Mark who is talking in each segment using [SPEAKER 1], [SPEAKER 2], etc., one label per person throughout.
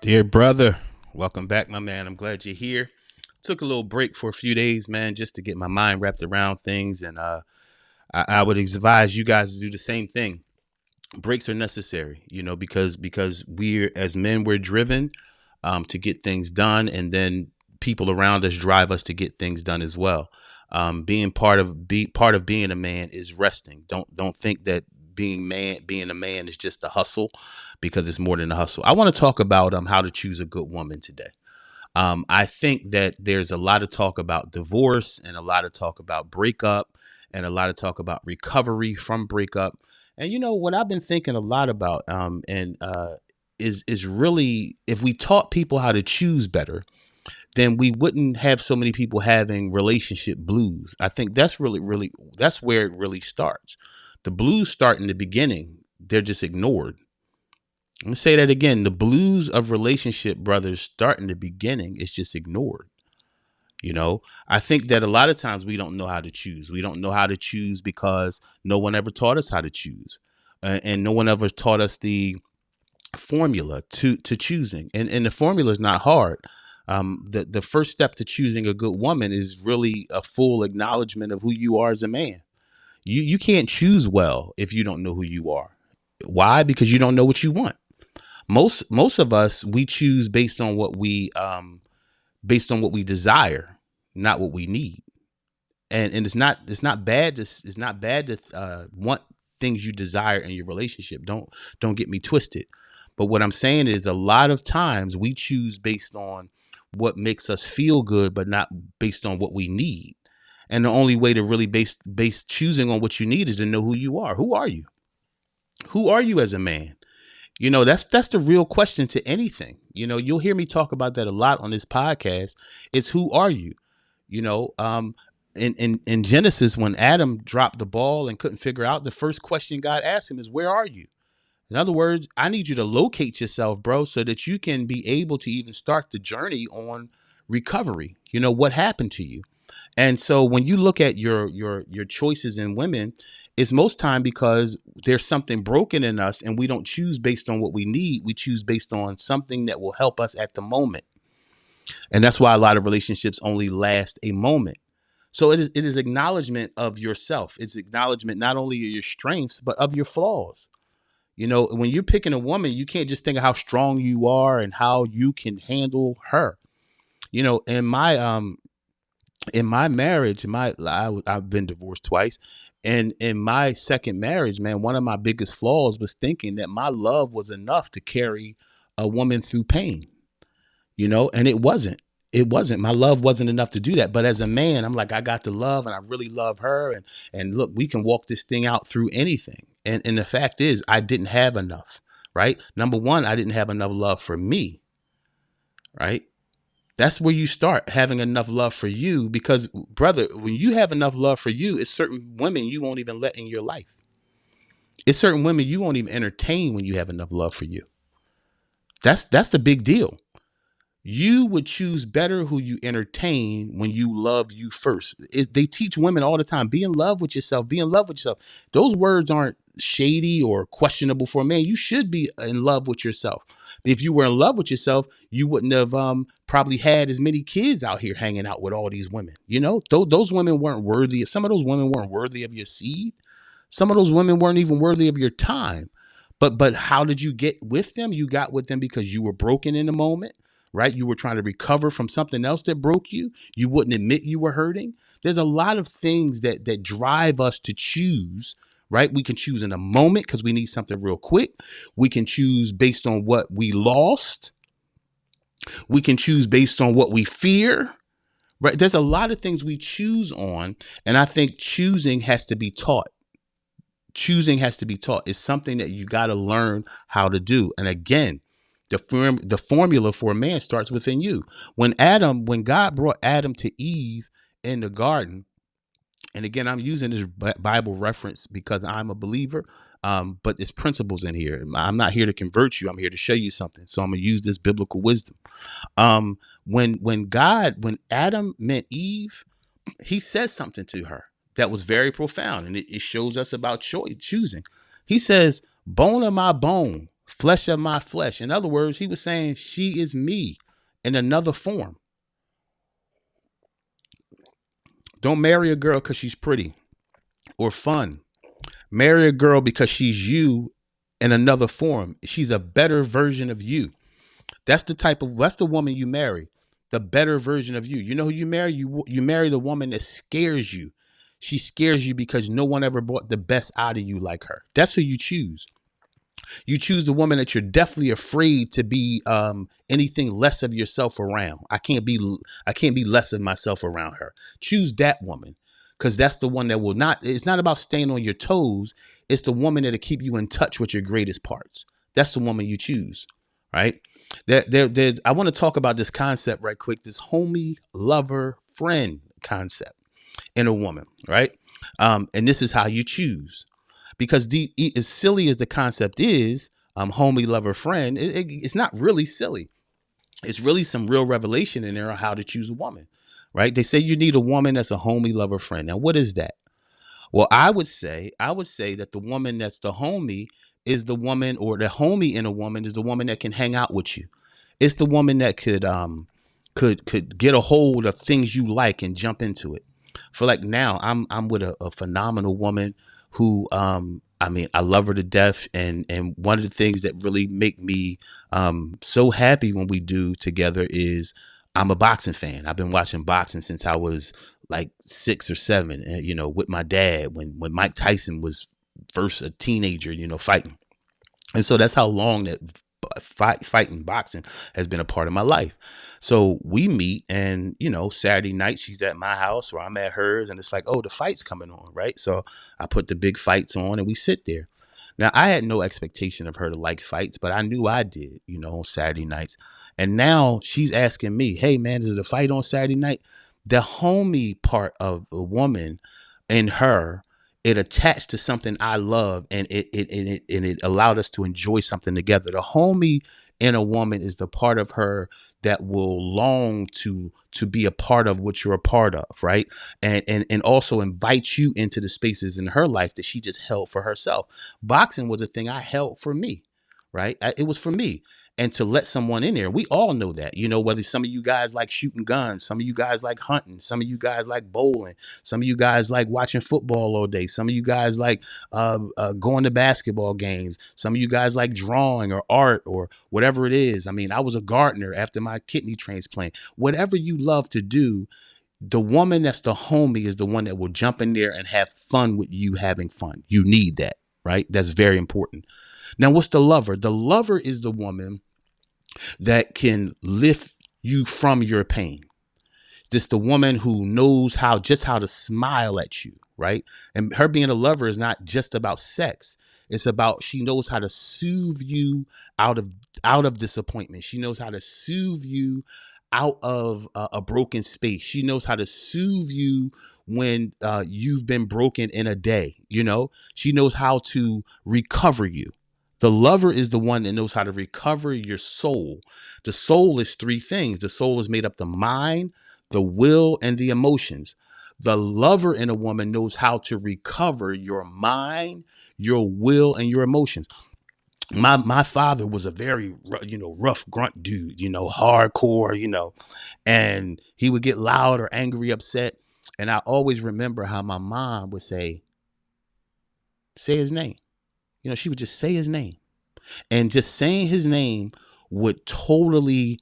[SPEAKER 1] Dear brother, welcome back, my man. I'm glad you're here. Took a little break for a few days, man, just to get my mind wrapped around things. And I would advise you guys to do the same thing. Breaks are necessary, because we're as men, we're driven to get things done, and then people around us drive us to get things done as well. Being part of being a man is resting. Don't think that being a man is just a hustle, because it's more than a hustle. I want to talk about how to choose a good woman today. I think that there's a lot of talk about divorce and a lot of talk about breakup and a lot of talk about recovery from breakup. And what I've been thinking a lot about, and is really, if we taught people how to choose better, then we wouldn't have so many people having relationship blues. I think that's really that's where it really starts. The blues start in the beginning. They're just ignored. Let me say that again. The blues of relationship, brothers, start in the beginning. It's just ignored. I think that a lot of times we don't know how to choose. We don't know how to choose because no one ever taught us how to choose. And no one ever taught us the formula to choosing. And the formula is not hard. The first step to choosing a good woman is really a full acknowledgement of who you are as a man. You can't choose well if you don't know who you are. Why? Because you don't know what you want. Most of us, we choose based on what we desire, not what we need. And it's not bad to want things you desire in your relationship. Don't get me twisted. But what I'm saying is, a lot of times we choose based on what makes us feel good, but not based on what we need. And the only way to really base choosing on what you need is to know who you are. Who are you? Who are you as a man? That's the real question to anything. You'll hear me talk about that a lot on this podcast. It's who are you? You know, um, in Genesis, when Adam dropped the ball and couldn't figure out, the first question God asked him is, "Where are you?" In other words, I need you to locate yourself, bro, so that you can be able to even start the journey on recovery. What happened to you? And so when you look at your choices in women, it's most time because there's something broken in us, and we don't choose based on what we need. We choose based on something that will help us at the moment. And that's why a lot of relationships only last a moment. So it is acknowledgement of yourself. It's acknowledgement not only of your strengths, but of your flaws. When you're picking a woman, you can't just think of how strong you are and how you can handle her. You know, in my marriage, I've been divorced twice, and in my second marriage, man, one of my biggest flaws was thinking that my love was enough to carry a woman through pain. And it wasn't. It wasn't. My love wasn't enough to do that. But as a man, I'm like, I got the love, and I really love her, and look, we can walk this thing out through anything. And the fact is, I didn't have enough. Right. Number one, I didn't have enough love for me. Right. That's where you start having enough love for you, because, brother, when you have enough love for you, it's certain women you won't even let in your life. It's certain women you won't even entertain when you have enough love for you. That's the big deal. You would choose better who you entertain when you love you first. They teach women all the time, be in love with yourself, be in love with yourself. Those words aren't shady or questionable for a man. You should be in love with yourself. If you were in love with yourself, you wouldn't have probably had as many kids out here hanging out with all these women. Those women weren't worthy. Some of those women weren't worthy of your seed. Some of those women weren't even worthy of your time. But how did you get with them? You got with them because you were broken in the moment, right? You were trying to recover from something else that broke you. You wouldn't admit you were hurting. There's a lot of things that drive us to choose, right? We can choose in a moment because we need something real quick. We can choose based on what we lost. We can choose based on what we fear, right? There's a lot of things we choose on. And I think choosing has to be taught. Choosing has to be taught. It's something that you got to learn how to do. And again, the formula for a man starts within you. When God brought Adam to Eve in the garden, and again, I'm using this Bible reference because I'm a believer, but there's principles in here. I'm not here to convert you. I'm here to show you something. So I'm gonna use this biblical wisdom. When Adam met Eve, he says something to her that was very profound, and it shows us about choosing. He says, "Bone of my bone, Flesh of my flesh. In other words, he was saying she is me in another form. Don't marry a girl because she's pretty or fun. Marry a girl because she's you in another form. She's a better version of you. That's the woman you marry. The better version of you. You know who you marry? You marry the woman that scares you. She scares you because no one ever brought the best out of you like her. That's who you choose. You choose the woman that you're definitely afraid to be anything less of yourself around. I can't be less of myself around her. Choose that woman, because that's the one that will not. It's not about staying on your toes. It's the woman that'll keep you in touch with your greatest parts. That's the woman you choose, right? I want to talk about this concept right quick. This homie, lover, friend concept in a woman, right? And this is how you choose, because as silly as the concept is, homie, lover, friend, it's not really silly. It's really some real revelation in there on how to choose a woman, right? They say you need a woman that's a homie, lover, friend. Now, what is that? Well, I would say that the woman that's the homie is the woman, or the homie in a woman is the woman that can hang out with you. It's the woman that could get a hold of things you like and jump into it. For like now, I'm with a phenomenal woman who I mean, I love her to death, and one of the things that really make me so happy when we do together is I'm a boxing fan. I've been watching boxing since I was like 6 or 7, with my dad when Mike Tyson was first a teenager, fighting. And so that's how long that fighting boxing has been a part of my life. So we meet, and Saturday night she's at my house or I'm at hers, and it's like, oh, the fight's coming on, right? So I put the big fights on and we sit there. Now, I had no expectation of her to like fights, but I knew I did, on Saturday nights. And now she's asking me, hey man, is it a fight on Saturday night? The homie part of a woman in her, it attached to something I love, and it allowed us to enjoy something together. The homie in a woman is the part of her that will long to be a part of what you're a part of, right? And also invite you into the spaces in her life that she just held for herself. Boxing was a thing I held for me, right? It was for me. And to let someone in there, we all know that, whether some of you guys like shooting guns, some of you guys like hunting, some of you guys like bowling, some of you guys like watching football all day, some of you guys like going to basketball games, some of you guys like drawing or art or whatever it is. I mean, I was a gardener after my kidney transplant. Whatever you love to do, the woman that's the homie is the one that will jump in there and have fun with you having fun. You need that, right? That's very important. Now, what's the lover? The lover is the woman that can lift you from your pain. This the woman who knows how to smile at you, right? And her being a lover is not just about sex. It's about, she knows how to soothe you out of disappointment. She knows how to soothe you out of a broken space. She knows how to soothe you when you've been broken in a day. She knows how to recover you. The lover is the one that knows how to recover your soul. The soul is three things. The soul is made up the mind, the will, and the emotions. The lover in a woman knows how to recover your mind, your will, and your emotions. My father was a very rough grunt dude, hardcore, and he would get loud or angry, upset. And I always remember how my mom would say his name. She would just say his name. And just saying his name would totally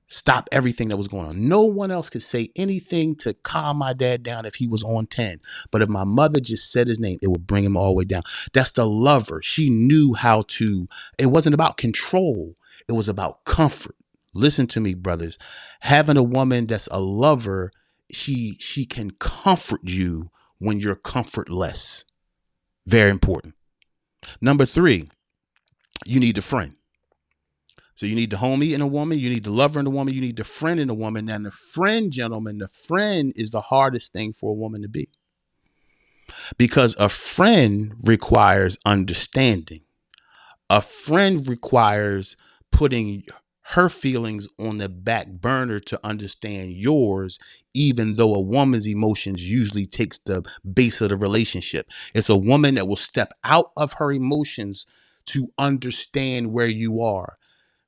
[SPEAKER 1] stop everything that was going on. No one else could say anything to calm my dad down if he was on 10. But if my mother just said his name, it would bring him all the way down. That's the lover. She knew how to, it wasn't about control. It was about comfort. Listen to me, brothers. Having a woman that's a lover, she can comfort you when you're comfortless. Very important. Number 3, you need a friend. So you need the homie in a woman, you need the lover in a woman, you need the friend in a woman. And the friend, gentlemen, the friend is the hardest thing for a woman to be, because a friend requires understanding. A friend requires putting her feelings on the back burner to understand yours, even though a woman's emotions usually takes the base of the relationship. It's a woman that will step out of her emotions to understand where you are,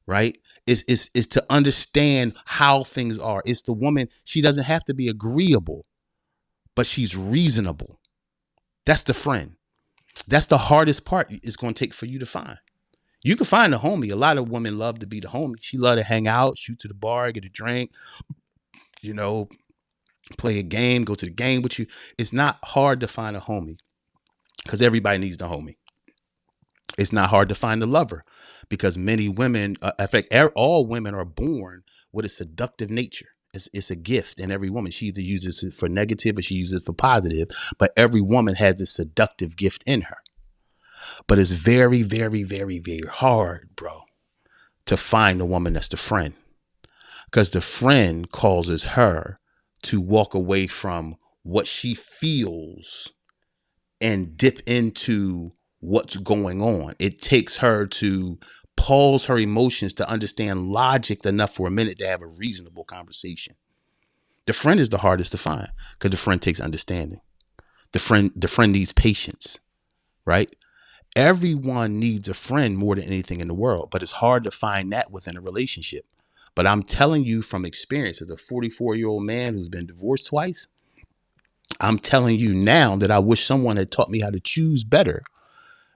[SPEAKER 1] right? Is to understand how things are. It's the woman, she doesn't have to be agreeable, but she's reasonable. That's the friend. That's the hardest part it's going to take for you to find. You can find a homie. A lot of women love to be the homie. She love to hang out, shoot to the bar, get a drink, you know, play a game, go to the game with you. It's not hard to find a homie because everybody needs the homie. It's not hard to find a lover because many women, in fact, all women are born with a seductive nature. It's a gift in every woman. She either uses it for negative or she uses it for positive, but every woman has this seductive gift in her. But it's very, very, very, very hard, bro, to find a woman that's the friend, because the friend causes her to walk away from what she feels and dip into what's going on. It takes her to pause her emotions to understand logic enough for a minute to have a reasonable conversation. The friend is the hardest to find because the friend takes understanding. The friend needs patience, right? Everyone needs a friend more than anything in the world, but it's hard to find that within a relationship. But I'm telling you from experience, as a 44-year-old man who's been divorced twice, I'm telling you now that I wish someone had taught me how to choose better,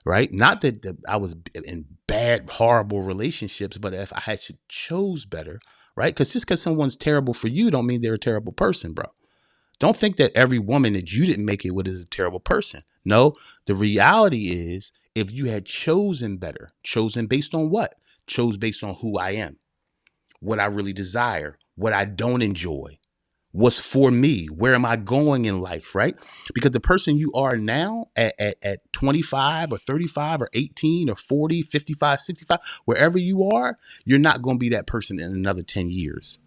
[SPEAKER 1] right? Not that I was in bad, horrible relationships, but if I had chose better, right? Because just because someone's terrible for you don't mean they're a terrible person, bro. Don't think that every woman that you didn't make it with is a terrible person. No, the reality is if you had chosen better, chosen based on what? Chose based on who I am, what I really desire, what I don't enjoy, what's for me, where am I going in life, right? Because the person you are now at 25 or 35 or 18 or 40, 55, 65, wherever you are, you're not going to be that person in another 10 years.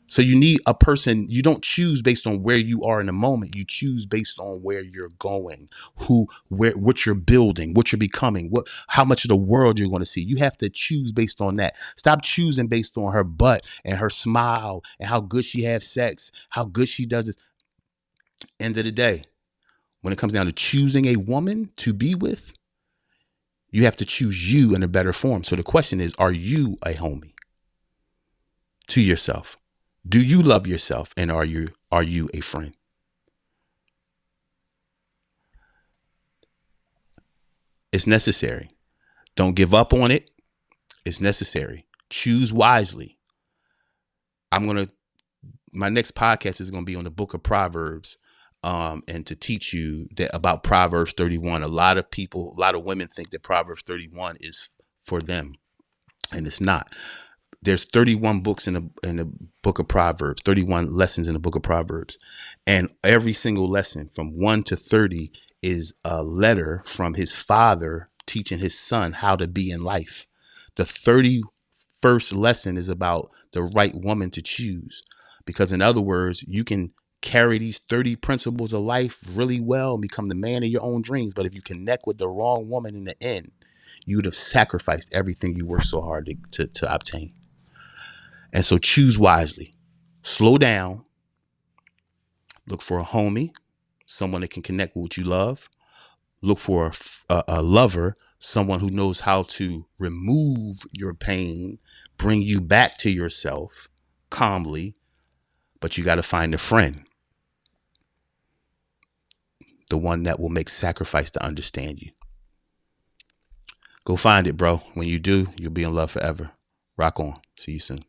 [SPEAKER 1] So you need a person. You don't choose based on where you are in the moment. You choose based on where you're going, what you're building, what you're becoming, how much of the world you're going to see. You have to choose based on that. Stop choosing based on her butt and her smile and how good she has sex, how good she does this. End of the day, when it comes down to choosing a woman to be with, you have to choose you in a better form. So the question is, are you a homie to yourself? Do you love yourself, and are you a friend? It's necessary. Don't give up on it. It's necessary. Choose wisely. My next podcast is going to be on the book of Proverbs, and to teach you that about Proverbs 31. A lot of women think that Proverbs 31 is for them, and it's not. There's 31 books in the book of Proverbs, 31 lessons in the book of Proverbs. And every single lesson from 1 to 30 is a letter from his father teaching his son how to be in life. The 31st lesson is about the right woman to choose. Because in other words, you can carry these 30 principles of life really well and become the man of your own dreams. But if you connect with the wrong woman in the end, you would have sacrificed everything you worked so hard to obtain. And so choose wisely. Slow down. Look for a homie, someone that can connect with what you love. Look for a lover, someone who knows how to remove your pain, bring you back to yourself calmly. But you got to find a friend, the one that will make sacrifice to understand you. Go find it, bro. When you do, you'll be in love forever. Rock on. See you soon.